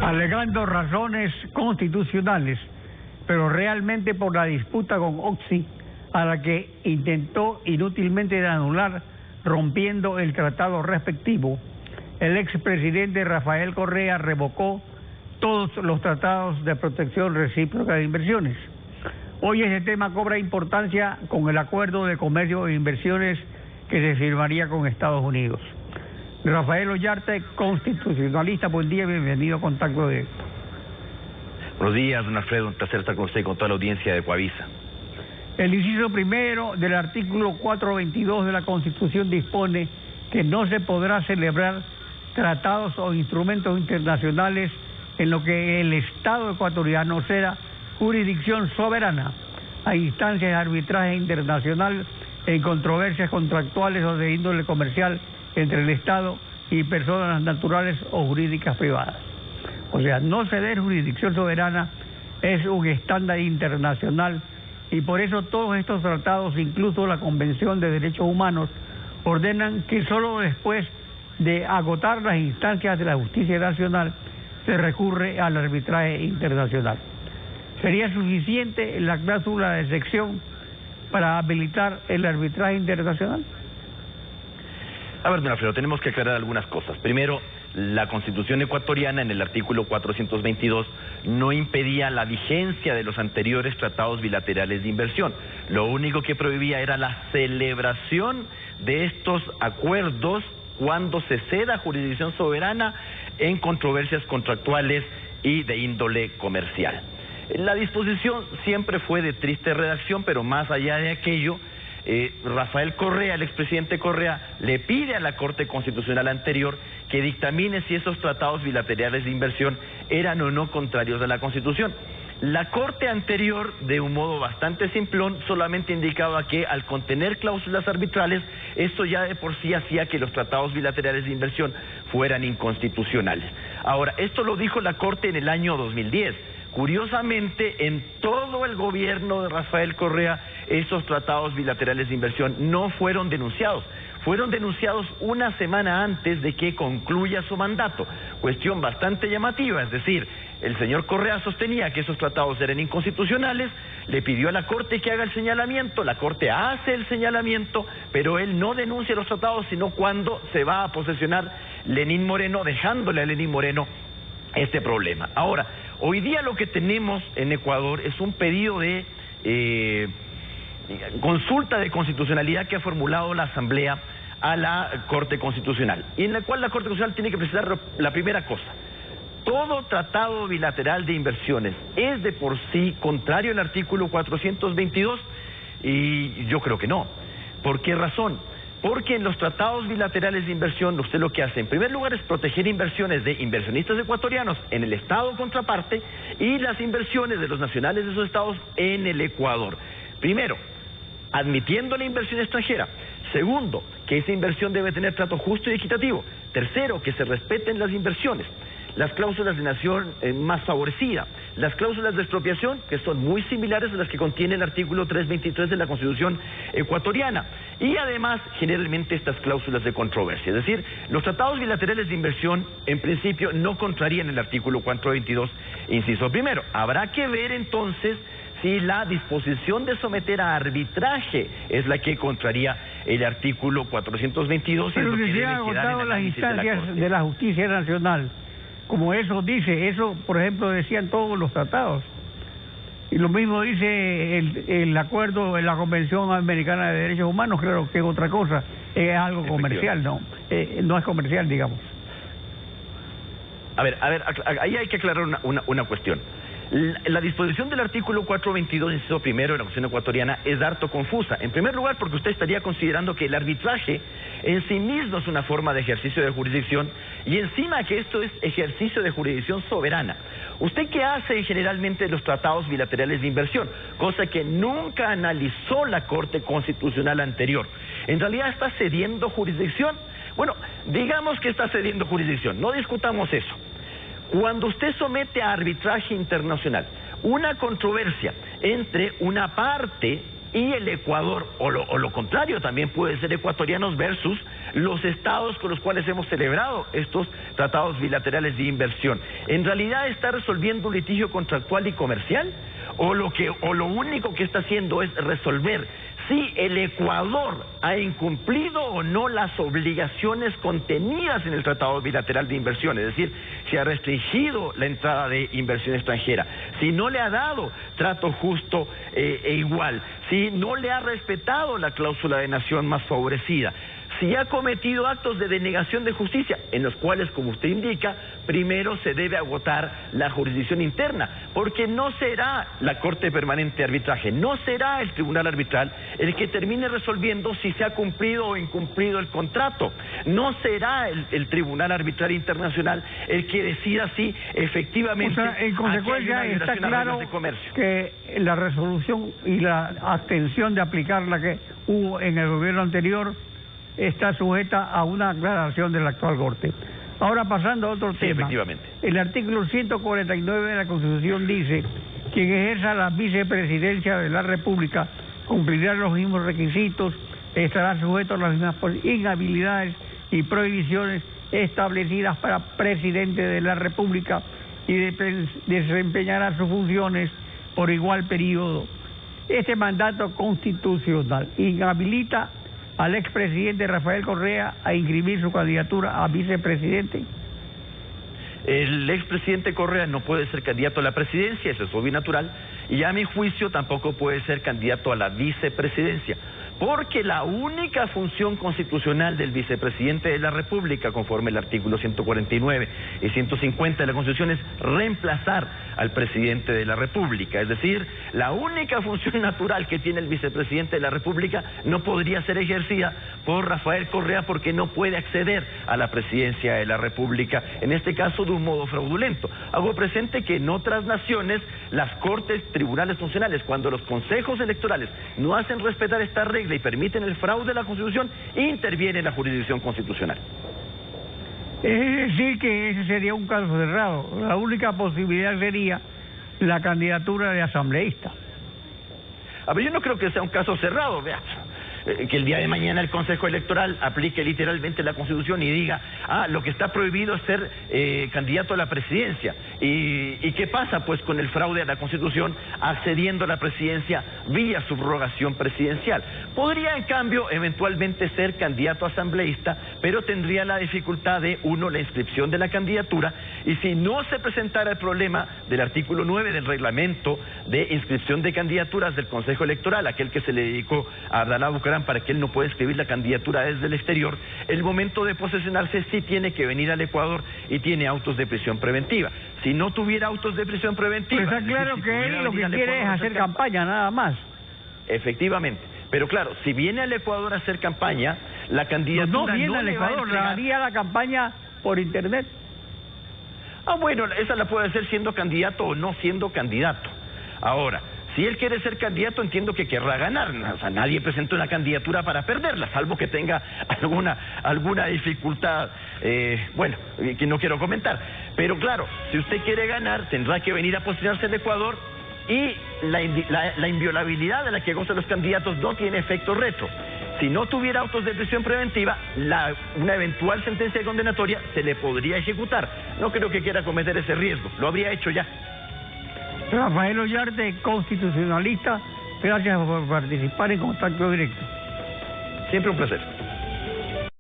alegando razones constitucionales, pero realmente por la disputa con Oxy, a la que intentó inútilmente anular, rompiendo el tratado respectivo. El expresidente Rafael Correa revocó todos los tratados de protección recíproca de inversiones. Hoy ese tema cobra importancia con el acuerdo de comercio e inversiones que se firmaría con Estados Unidos. Rafael Ollarte, constitucionalista, buen día, bienvenido a Contacto Directo. Buenos días, don Alfredo, un placer estar con usted y con toda la audiencia de Coavisa. El inciso primero del artículo 422 de la Constitución dispone que no se podrá celebrar tratados o instrumentos internacionales en lo que el Estado ecuatoriano sea jurisdicción soberana a instancias de arbitraje internacional en controversias contractuales o de índole comercial entre el Estado y personas naturales o jurídicas privadas. O sea, no ceder jurisdicción soberana es un estándar internacional y por eso todos estos tratados, incluso la Convención de Derechos Humanos, ordenan que solo después de agotar las instancias de la justicia nacional se recurre al arbitraje internacional. ¿Sería suficiente la cláusula de excepción para habilitar el arbitraje internacional? A ver, don Alfredo, tenemos que aclarar algunas cosas. Primero, la Constitución ecuatoriana en el artículo 422 no impedía la vigencia de los anteriores tratados bilaterales de inversión. Lo único que prohibía era la celebración de estos acuerdos cuando se ceda jurisdicción soberana en controversias contractuales y de índole comercial. La disposición siempre fue de triste redacción, pero más allá de aquello, Rafael Correa, el expresidente Correa, le pide a la Corte Constitucional anterior que dictamine si esos tratados bilaterales de inversión eran o no contrarios a la Constitución. La Corte anterior, de un modo bastante simplón, solamente indicaba que al contener cláusulas arbitrales, esto ya de por sí hacía que los tratados bilaterales de inversión fueran inconstitucionales. Ahora, esto lo dijo la Corte en el año 2010. Curiosamente, en todo el gobierno de Rafael Correa, esos tratados bilaterales de inversión no fueron denunciados. Fueron denunciados una semana antes de que concluya su mandato. Cuestión bastante llamativa, es decir, el señor Correa sostenía que esos tratados eran inconstitucionales, le pidió a la Corte que haga el señalamiento, la Corte hace el señalamiento, pero él no denuncia los tratados, sino cuando se va a posesionar Lenín Moreno, dejándole a Lenín Moreno este problema. Ahora, hoy día lo que tenemos en Ecuador es un pedido de consulta de constitucionalidad que ha formulado la Asamblea a la Corte Constitucional, y en la cual la Corte Constitucional tiene que precisar la primera cosa: todo tratado bilateral de inversiones es de por sí contrario al artículo 422, y yo creo que no. ¿Por qué razón? Porque en los tratados bilaterales de inversión usted lo que hace en primer lugar es proteger inversiones de inversionistas ecuatorianos en el estado contraparte y las inversiones de los nacionales de esos estados en el Ecuador. Primero, admitiendo la inversión extranjera. Segundo, que esa inversión debe tener trato justo y equitativo. Tercero, que se respeten las inversiones. Las cláusulas de nación más favorecida, las cláusulas de expropiación, que son muy similares a las que contiene el artículo 323 de la Constitución ecuatoriana, y además generalmente estas cláusulas de controversia. Es decir, los tratados bilaterales de inversión en principio no contrarían el artículo 422, inciso primero. Habrá que ver entonces si la disposición de someter a arbitraje es la que contraría el artículo 422. Pero si se han agotado las instancias de la justicia nacional, como eso dice, eso por ejemplo decían todos los tratados, y lo mismo dice el acuerdo en la Convención Americana de Derechos Humanos, claro que es otra cosa, es algo comercial, no es comercial, digamos. A ver, ahí hay que aclarar una cuestión. La disposición del artículo 422, inciso primero de la Constitución ecuatoriana, es harto confusa. En primer lugar, porque usted estaría considerando que el arbitraje en sí mismo es una forma de ejercicio de jurisdicción, y encima que esto es ejercicio de jurisdicción soberana. ¿Usted qué hace generalmente en los tratados bilaterales de inversión? Cosa que nunca analizó la Corte Constitucional anterior. ¿En realidad está cediendo jurisdicción? Bueno, digamos que está cediendo jurisdicción, no discutamos eso. Cuando usted somete a arbitraje internacional una controversia entre una parte y el Ecuador, o lo contrario, también puede ser ecuatorianos versus los estados con los cuales hemos celebrado estos tratados bilaterales de inversión. ¿En realidad está resolviendo un litigio contractual y comercial? ¿O lo único que está haciendo es resolver si el Ecuador ha incumplido o no las obligaciones contenidas en el Tratado Bilateral de Inversión? Es decir, si ha restringido la entrada de inversión extranjera, si no le ha dado trato justo e igual, si no le ha respetado la cláusula de nación más favorecida, si ha cometido actos de denegación de justicia, en los cuales, como usted indica, primero se debe agotar la jurisdicción interna, porque no será la Corte Permanente de Arbitraje, no será el Tribunal Arbitral el que termine resolviendo si se ha cumplido o incumplido el contrato, no será el Tribunal Arbitral Internacional el que decida si efectivamente... O sea, en consecuencia está claro que la resolución y la abstención de aplicar la que hubo en el gobierno anterior está sujeta a una aclaración de la actual Corte. Ahora pasando a otro tema. Efectivamente. El artículo 149 de la Constitución dice: quien ejerza la vicepresidencia de la República cumplirá los mismos requisitos, estará sujeto a las mismas inhabilidades y prohibiciones establecidas para presidente de la República y desempeñará sus funciones por igual periodo. Este mandato constitucional inhabilita al expresidente Rafael Correa a inscribir su candidatura a vicepresidente. El expresidente Correa no puede ser candidato a la presidencia, eso es obvio y natural, y a mi juicio tampoco puede ser candidato a la vicepresidencia, porque la única función constitucional del vicepresidente de la República, conforme el artículo 149 y 150 de la Constitución, es reemplazar al presidente de la República. Es decir, la única función natural que tiene el vicepresidente de la República no podría ser ejercida por Rafael Correa, porque no puede acceder a la presidencia de la República, en este caso de un modo fraudulento. Hago presente que en otras naciones, las cortes, tribunales funcionales, cuando los consejos electorales no hacen respetar esta regla y permiten el fraude de la Constitución, interviene en la jurisdicción constitucional. Es decir, que ese sería un caso cerrado. La única posibilidad sería la candidatura de asambleísta. A ver, yo no creo que sea un caso cerrado, vea, que el día de mañana el Consejo Electoral aplique literalmente la Constitución y diga: lo que está prohibido es ser candidato a la presidencia. ¿Y qué pasa pues con el fraude a la Constitución accediendo a la presidencia vía subrogación presidencial? Podría en cambio eventualmente ser candidato asambleísta, pero tendría la dificultad de, uno, la inscripción de la candidatura, y si no se presentara el problema del artículo 9 del reglamento de inscripción de candidaturas del Consejo Electoral, aquel que se le dedicó a Abdalá Bucaram, para que él no pueda escribir la candidatura desde el exterior, el momento de posesionarse sí tiene que venir al Ecuador y tiene autos de prisión preventiva. Si no tuviera autos de prisión preventiva... Pues está claro que él lo que quiere es hacer campaña, nada más. Efectivamente. Pero claro, si viene al Ecuador a hacer campaña, la candidatura no viene al Ecuador, haría la campaña por internet. Bueno, esa la puede hacer siendo candidato o no siendo candidato. Ahora, si él quiere ser candidato, entiendo que querrá ganar. O sea, nadie presenta una candidatura para perderla, salvo que tenga alguna dificultad, que no quiero comentar. Pero claro, si usted quiere ganar, tendrá que venir a posicionarse en Ecuador, y la inviolabilidad de la que gozan los candidatos no tiene efecto retro. Si no tuviera autos de prisión preventiva, una eventual sentencia condenatoria se le podría ejecutar. No creo que quiera cometer ese riesgo, lo habría hecho ya. Rafael Ollarte, constitucionalista, gracias por participar en Contacto Directo. Siempre un placer.